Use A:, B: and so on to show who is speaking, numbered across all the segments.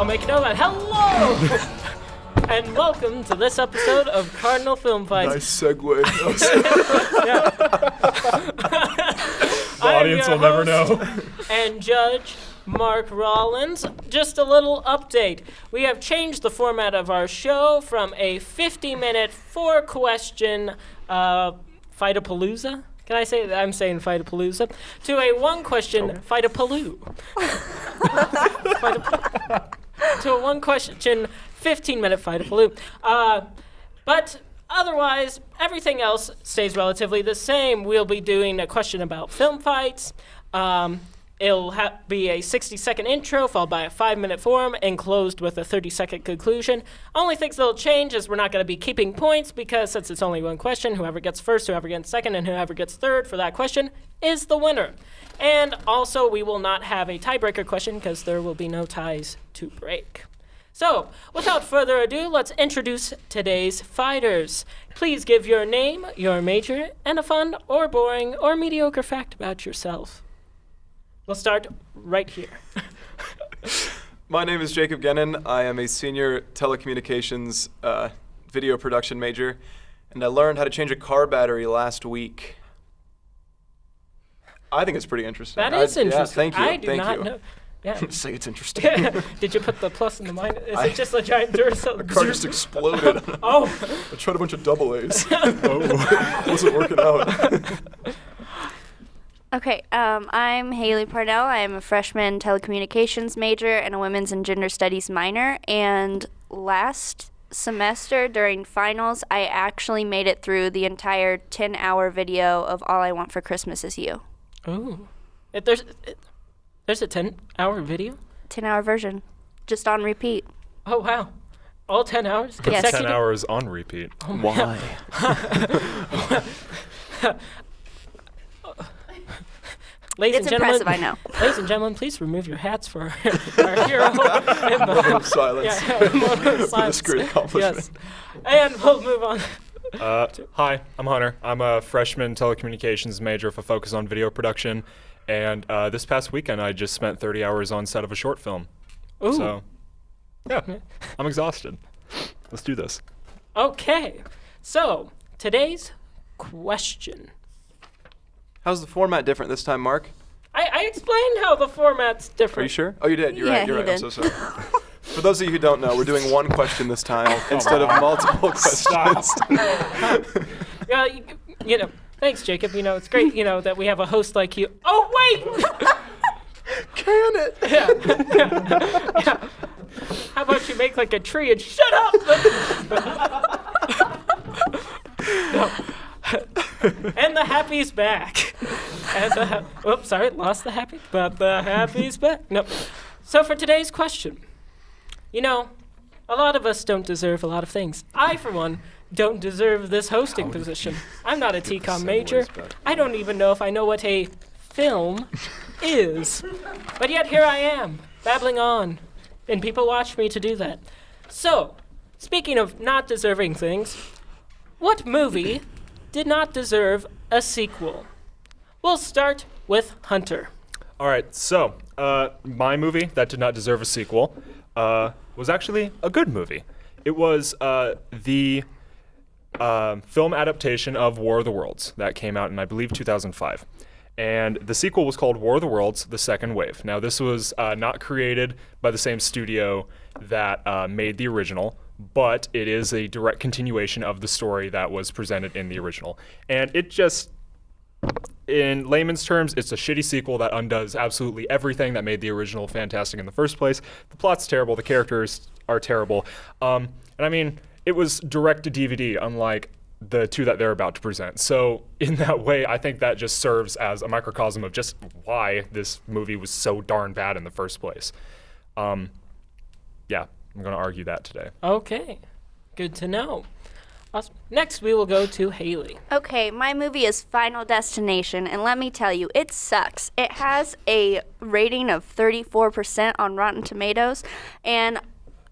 A: I'll make a note of that. Hello! And welcome to this episode of Cardinal Film Fights.
B: Nice segue.
C: The audience will never know.
A: And Judge Mark Rollins. Just a little update. We have changed the format of our show from a 50-minute, 4-question Fight-a-Palooza. Can I say that? I'm saying Fight-a-Palooza. To a 1-question Fight-a-Paloo. To a 1-question 15-minute Fight-a-Paloo. But otherwise, everything else stays relatively the same. We'll be doing a question about film fights. It'll be a 60-second intro followed by a 5-minute forum and closed with a 30-second conclusion. Only things that'll change is we're not going to be keeping points because since it's only one question, whoever gets first, whoever gets second, and whoever gets third for that question is the winner. And also, we will not have a tiebreaker question because there will be no ties to break. So, without further ado, let's introduce today's fighters. Please give your name, your major, and a fun or boring or mediocre fact about yourself. We'll start right here.
B: My name is Jacob Gennon. I am a senior telecommunications video production major, and I learned how to change a car battery last week. I think it's pretty interesting.
A: That is interesting.
B: Yeah, thank you.
A: I do
B: thank
A: not
B: you.
A: know. Yeah.
B: Say it's interesting.
A: Did you put the plus and the minus? Is it just a giant Duracell?
B: The car just exploded.
A: Oh.
B: I tried a bunch of double A's. It wasn't working out.
D: Okay, I'm Haley Parnell. I'm a freshman telecommunications major and a women's and gender studies minor. And last semester during finals, I actually made it through the entire 10-hour video of All I Want for Christmas Is You.
A: Ooh. There's a 10-hour video?
D: 10-hour version, just on repeat.
A: Oh, wow. All 10 hours?
D: Yes.
A: Consecutive?
C: 10 hours on repeat.
A: Oh,
B: Why?
A: Ladies
D: It's
A: and gentlemen,
D: impressive, I know.
A: Ladies and gentlemen, please remove your hats for our hero.
B: Moment of silence
A: Moment of
B: for
A: silence.
B: this great accomplishment.
A: Yes. And we'll move on.
C: Hi, I'm Hunter. I'm a freshman telecommunications major with a focus on video production. And this past weekend, I just spent 30 hours on set of a short film.
A: Ooh.
C: So, yeah, I'm exhausted. Let's do this.
A: Okay. So, today's question.
B: How's the format different this time, Mark?
A: I explained how the format's different.
B: Are you sure? Oh, you did. You're
D: Yeah,
B: right. You're
D: he
B: right. I'm
D: did.
B: so sorry. For those of you who don't know, we're doing one question this time instead of multiple questions.
A: Yeah, you know, thanks, Jacob. You know, it's great, that we have a host like you. Oh, wait!
B: Can it?
A: Yeah. How about you make like a tree and shut up? No. And the happy's back. Oops, sorry, lost the happy. But the happy's back. No. So for today's question, a lot of us don't deserve a lot of things. I, for one, don't deserve this hosting position. I'm not a TCOM major. I don't even know if I know what a film is. But yet here I am, babbling on. And people watch me to do that. So, speaking of not deserving things, what movie did not deserve a sequel? We'll start with Hunter.
C: All right, so my movie that did not deserve a sequel was actually a good movie. It was the film adaptation of War of the Worlds that came out in, I believe, 2005. And the sequel was called War of the Worlds: The Second Wave. Now, this was not created by the same studio that made the original, but it is a direct continuation of the story that was presented in the original. And it just, in layman's terms, it's a shitty sequel that undoes absolutely everything that made the original fantastic in the first place. The plot's terrible, the characters are terrible. And I mean, it was direct to DVD, unlike the two that they're about to present. So in that way, I think that just serves as a microcosm of just why this movie was so darn bad in the first place. Yeah, I'm going to argue that today.
A: Okay, good to know. Awesome. Next, we will go to Haley.
D: Okay, my movie is Final Destination, and let me tell you, it sucks. It has a rating of 34% on Rotten Tomatoes, and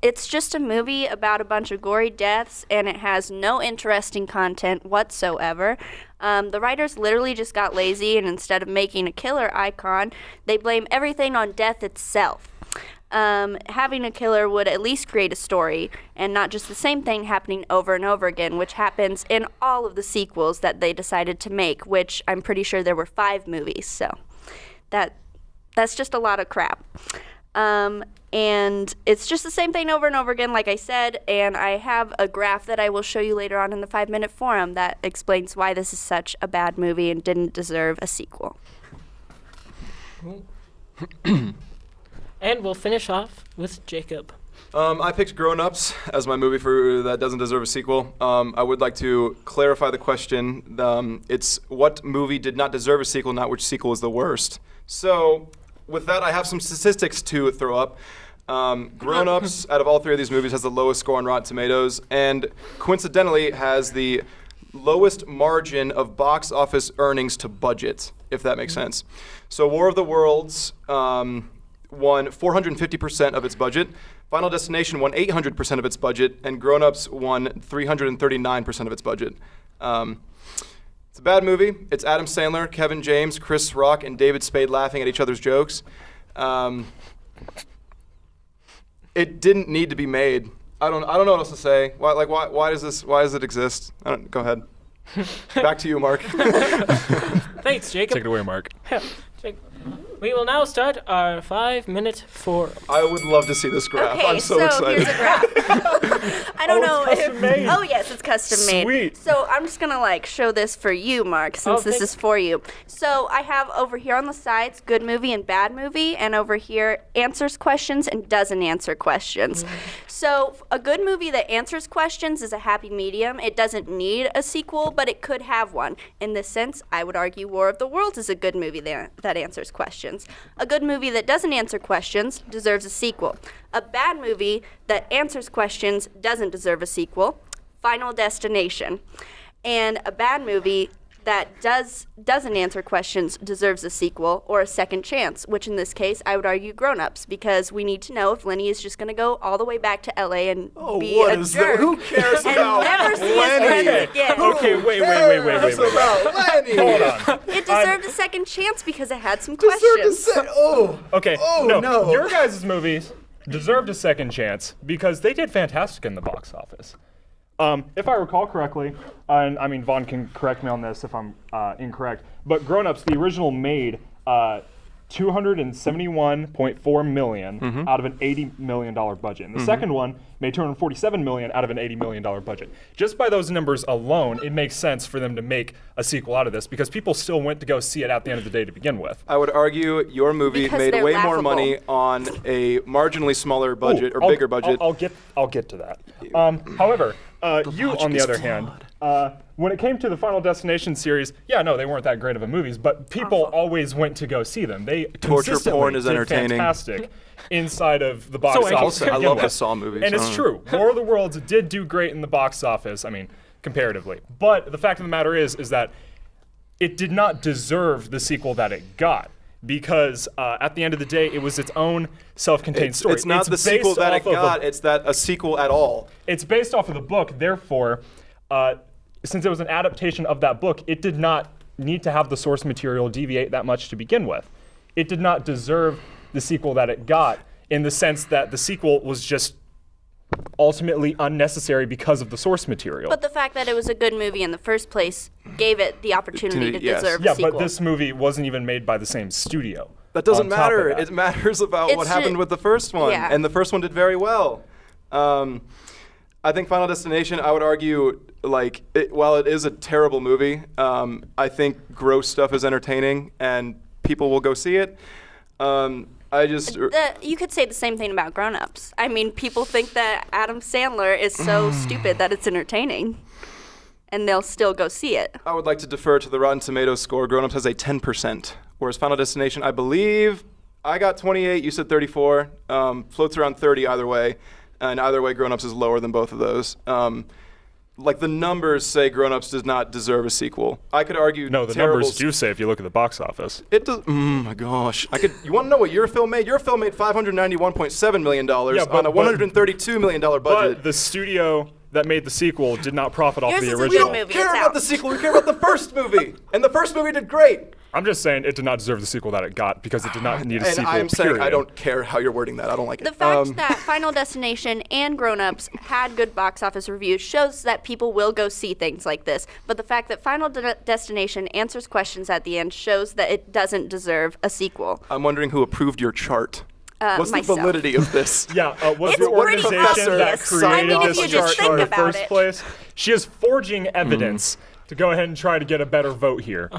D: it's just a movie about a bunch of gory deaths, and it has no interesting content whatsoever. The writers literally just got lazy, and instead of making a killer icon, they blame everything on death itself. Having a killer would at least create a story and not just the same thing happening over and over again, which happens in all of the sequels that they decided to make, which I'm pretty sure there were 5 movies. So that's just a lot of crap. And it's just the same thing over and over again, like I said, and I have a graph that I will show you later on in the 5-minute forum that explains why this is such a bad movie and didn't deserve a sequel.
A: And we'll finish off with Jacob.
B: I picked Grown Ups as my movie that doesn't deserve a sequel. I would like to clarify the question. It's what movie did not deserve a sequel, not which sequel is the worst. So, with that, I have some statistics to throw up. Grown Ups, out of all 3 of these movies, has the lowest score on Rotten Tomatoes, and coincidentally has the lowest margin of box office earnings to budget, if that makes sense. So, War of the Worlds won 450% of its budget. Final Destination won 800% of its budget, and Grown Ups won 339% of its budget. It's a bad movie. It's Adam Sandler, Kevin James, Chris Rock, and David Spade laughing at each other's jokes. It didn't need to be made. I don't know what else to say. Why does it exist? Go ahead. Back to you, Mark.
A: Thanks, Jacob.
C: Take it away, Mark.
A: We will now start our 5-minute forum.
B: I would love to see this graph.
D: Okay,
B: I'm so excited.
D: here's a graph. I don't know
C: it's custom made.
D: Oh yes, it's custom made.
C: Sweet.
D: So I'm just gonna show this for you, Mark, since this is for you. So I have over here on the sides good movie and bad movie, and over here answers questions and doesn't answer questions. So a good movie that answers questions is a happy medium. It doesn't need a sequel, but it could have one. In this sense, I would argue War of the Worlds is a good movie that answers questions. A good movie that doesn't answer questions deserves a sequel. A bad movie that answers questions doesn't deserve a sequel. Final Destination. And a bad movie that doesn't answer questions deserves a sequel or a second chance, which in this case I would argue Grown Ups, because we need to know if Lenny is just going to go all the way back to LA and be a jerk
B: Who cares
D: and
B: about
D: never see his
B: Lenny?
D: friends again.
C: Okay, wait.
B: Cares about Lenny?
C: Hold on.
D: It deserved a second chance because it had some
B: Deserved a
D: questions.
C: Okay,
B: Oh, no.
C: Your guys' movies deserved a second chance because they did fantastic in the box office. If I recall correctly, and I mean Vaughn can correct me on this if I'm incorrect, but Grown Ups, the original made $271.4 million out of an $80 million budget. And the second one made $247 million out of an $80 million budget. Just by those numbers alone, it makes sense for them to make a sequel out of this because people still went to go see it at the end of the day to begin with.
B: I would argue your movie
D: Because
B: made
D: they're
B: way more
D: laughable.
B: money on a marginally smaller budget
C: Ooh,
B: or bigger budget.
C: I'll get to that. However, you on the other hand, when it came to the Final Destination series, yeah, no, they weren't that great of a movies, but people always went to go see them. They
B: Torture
C: consistently
B: porn is
C: did
B: entertaining.
C: Fantastic inside of the box
A: So
C: office.
A: interesting.
C: to
B: I
C: begin
B: love the
C: with.
B: Saw movies.
C: And it's true. War of the Worlds did do great in the box office. I mean, comparatively. But the fact of the matter is that it did not deserve the sequel that it got. Because at the end of the day, it was its own self-contained story.
B: It's not the sequel
C: based
B: that
C: off
B: it
C: of
B: got, it's that a sequel at all.
C: It's based off of the book, therefore, since it was an adaptation of that book, it did not need to have the source material deviate that much to begin with. It did not deserve the sequel that it got in the sense that the sequel was just ultimately unnecessary because of the source material.
D: But the fact that it was a good movie in the first place gave it the opportunity to
B: Yes.
D: deserve
C: yeah,
D: a sequel.
C: but this movie wasn't even made by the same studio.
B: That doesn't
C: on top of
B: matter.
C: that.
B: It matters about
D: It's
B: what happened with the first one.
D: yeah.
B: And the first one did very well. I think Final Destination, I would argue, while it is a terrible movie, I think gross stuff is entertaining and people will go see it.
D: You could say the same thing about Grown Ups. I mean, people think that Adam Sandler is so stupid that it's entertaining, and they'll still go see it.
B: I would like to defer to the Rotten Tomatoes score. Grown Ups has a 10%, whereas Final Destination, I believe, I got 28, you said 34, floats around 30 either way, and either way, Grown Ups is lower than both of those. The numbers say Grown Ups does not deserve a sequel. I could argue
C: No, the numbers do say if you look at the box office.
B: It does. Oh my gosh! You want to know what your film made? Your film made $591.7 million on a $132 million budget.
C: But the studio that made the sequel did not profit off
D: Yours
C: the
D: is a
C: original.
D: good movie.
B: We don't care
D: It's
B: about
D: out.
B: the sequel. We care about the first movie, and the first movie did great.
C: I'm just saying it did not deserve the sequel that it got because it did not need a
B: And
C: sequel.
B: I'm saying I
C: period.
B: don't care how you're wording that. I don't like
D: The
B: it.
D: fact that Final Destination and Grown Ups had good box office reviews shows that people will go see things like this. But the fact that Final Destination answers questions at the end shows that it doesn't deserve a sequel.
B: I'm wondering who approved your chart. What's
D: myself.
B: the validity of this?
C: Yeah, was
D: It's
C: the
D: pretty
C: organization that
D: obvious.
C: created
D: I mean, if
C: this
D: you just
C: chart in
D: think
C: the
D: about
C: first
D: it.
C: place? She is forging evidence to go ahead and try to get a better vote here.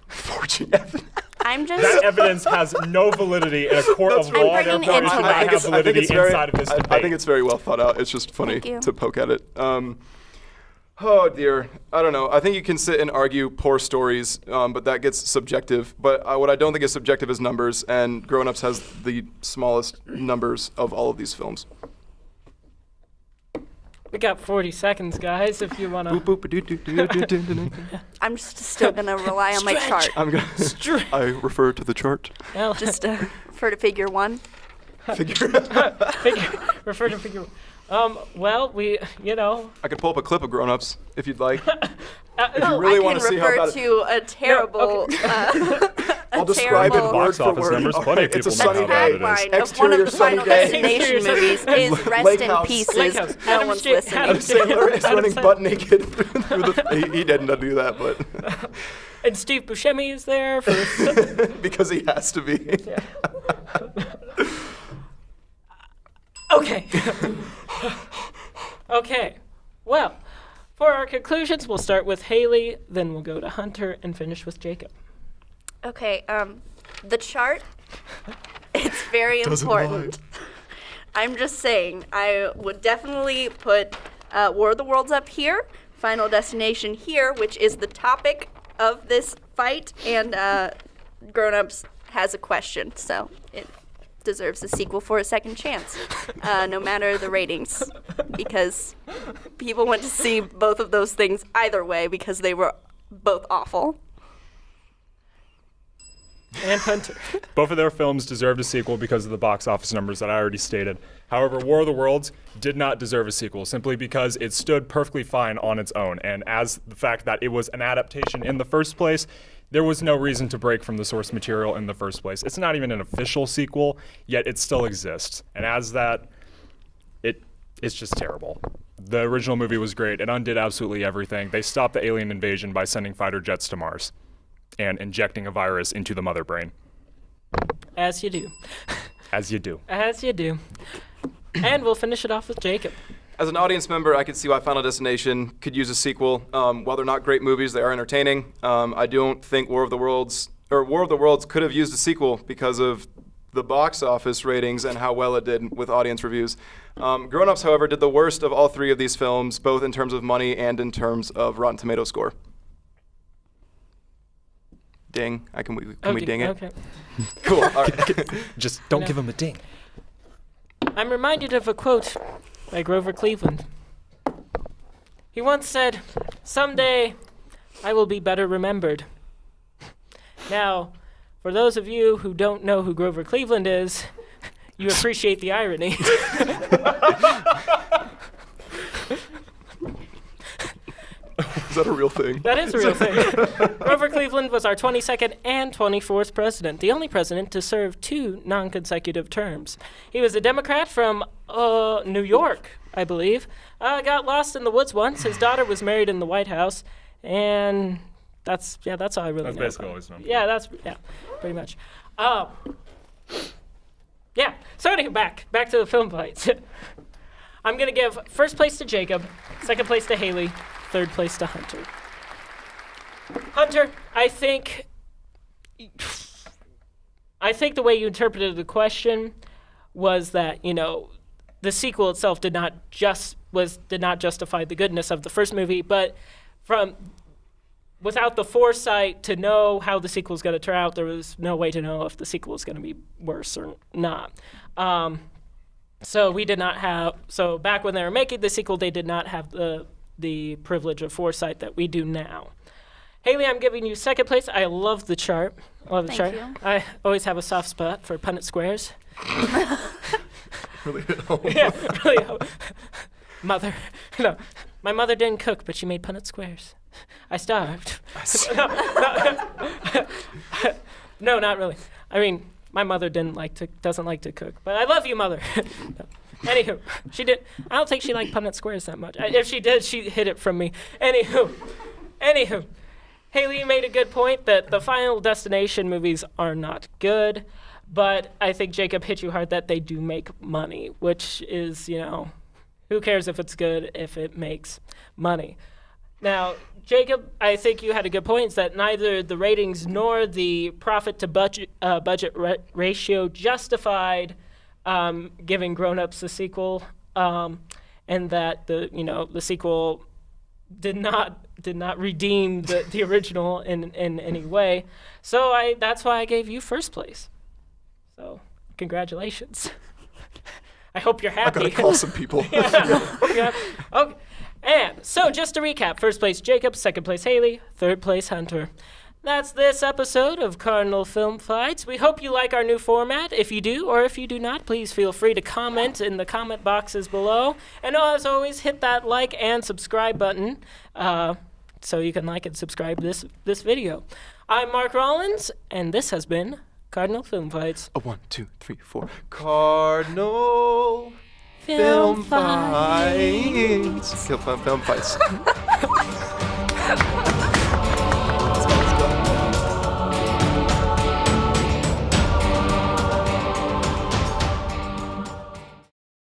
B: Forging evidence.
D: I'm
C: That
D: just.
C: evidence has no validity in a court of law,
D: I'm bringing
C: therefore it should not
D: intellect.
C: have validity inside of this
B: I
C: debate.
B: think it's very well thought out. It's just funny
D: Thank you.
B: to poke at it. Oh dear, I don't know. I think you can sit and argue poor stories, but that gets subjective. But what I don't think is subjective is numbers, and Grown Ups has the smallest numbers of all of these films.
A: We got 40 seconds, guys, if you want to.
D: I'm just still gonna rely on my chart.
B: I'm gonna. I refer to the chart.
D: Just refer to figure 1.
A: Refer to figure. Well,
B: I could pull up a clip of Grown Ups if you'd like.
D: No,
B: really
D: I
B: wanna
D: can
B: see how
D: refer
B: bad it-
D: to a terrible.
B: I'll describe it
D: terrible-
B: word
C: Box
B: for
C: office
B: word.
C: numbers,
B: Okay,
C: plenty of
B: it's a
C: people know
B: sunny
C: how bad
B: day.
C: it is.
D: Tagline of one
B: Exterior
D: of the
B: sunny
D: Final
B: day.
D: Destination movies is Rest
B: Lake
D: in
B: house.
D: Pieces.
A: Lake house.
D: No
A: Adam
D: one's
A: St-
D: listening.
A: Adam
B: Sandler is
A: Adam
B: running
A: Sandler.
B: butt naked through the. He didn't do that, but
A: And Steve Buscemi is there for.
B: because he has to be.
A: Okay. Okay. Well, for our conclusions, we'll start with Haley, then we'll go to Hunter, and finish with Jacob.
D: Okay, the chart, it's very
B: Doesn't
D: important. I'm just saying, I would definitely put War of the Worlds up here, Final Destination here, which is the topic of this fight, and Grown Ups has a question, so it deserves a sequel for a second chance, no matter the ratings, because people went to see both of those things either way because they were both awful.
A: And Hunter.
C: Both of their films deserved a sequel because of the box office numbers that I already stated. However, War of the Worlds did not deserve a sequel simply because it stood perfectly fine on its own. And as the fact that it was an adaptation in the first place, there was no reason to break from the source material in the first place. It's not even an official sequel, yet it still exists. And as that, it's just terrible. The original movie was great. It undid absolutely everything. They stopped the alien invasion by sending fighter jets to Mars and injecting a virus into the mother brain.
A: As you do.
C: As you do.
A: As you do. And we'll finish it off with Jacob.
B: As an audience member, I could see why Final Destination could use a sequel. While they're not great movies, they are entertaining. I don't think War of the Worlds could have used a sequel because of the box office ratings and how well it did with audience reviews. Grown Ups, however, did the worst of all three of these films, both in terms of money and in terms of Rotten Tomato score. Ding. Can we ding it?
A: Okay.
B: Cool. All right.
C: Just don't
A: No.
C: give him a ding.
A: I'm reminded of a quote by Grover Cleveland. He once said, "Someday I will be better remembered." Now, for those of you who don't know who Grover Cleveland is, you appreciate the irony.
B: Is that a real thing?
A: That is a real thing. Grover Cleveland was our 22nd and 24th president, the only president to serve 2 non-consecutive terms. He was a Democrat from New York, I believe. Got lost in the woods once. His daughter was married in the White House, and that's all I really
C: That's
A: know.
C: basically all he's known for.
A: Yeah, pretty much. Yeah. So anyway, back to the film fights. I'm gonna give first place to Jacob, second place to Haley, third place to Hunter. Hunter, I think the way you interpreted the question was that, the sequel itself did not justify the goodness of the first movie, but without the foresight to know how the sequel was going to turn out, there was no way to know if the sequel was going to be worse or not. So back when they were making the sequel, they did not have the privilege of foresight that we do now. Haley, I'm giving you second place. I love the chart.
D: Thank you.
A: I always have a soft spot for Punnett squares.
B: Really hit home.
A: Yeah, really. Mother. No, my mother didn't cook, but she made Punnett squares. I starved. No, not really. I mean, my mother doesn't like to cook, but I love you, Mother. No. Anywho, she did. I don't think she liked Punnett Squares that much. If she did, she hid it from me. Anywho, Haley, you made a good point that the Final Destination movies are not good, but I think Jacob hit you hard that they do make money, which is, who cares if it's good if it makes money. Now, Jacob, I think you had a good point, is that neither the ratings nor the profit to budget ratio justified giving Grown Ups a sequel, and that the sequel did not redeem the original in any way. So that's why I gave you first place. So congratulations. I hope you're happy.
B: I gotta call some people.
A: Yeah. Okay. And so just to recap, first place Jacob, second place Haley, third place Hunter. That's this episode of Cardinal Film Fights. We hope you like our new format. If you do, or if you do not, please feel free to comment in the comment boxes below. And as always, hit that like and subscribe button so you can like and subscribe this video. I'm Mark Rollins, and this has been Cardinal Film Fights.
B: 1, 2, 3, 4. Cardinal
A: Film
B: Film Fights. Film Fights.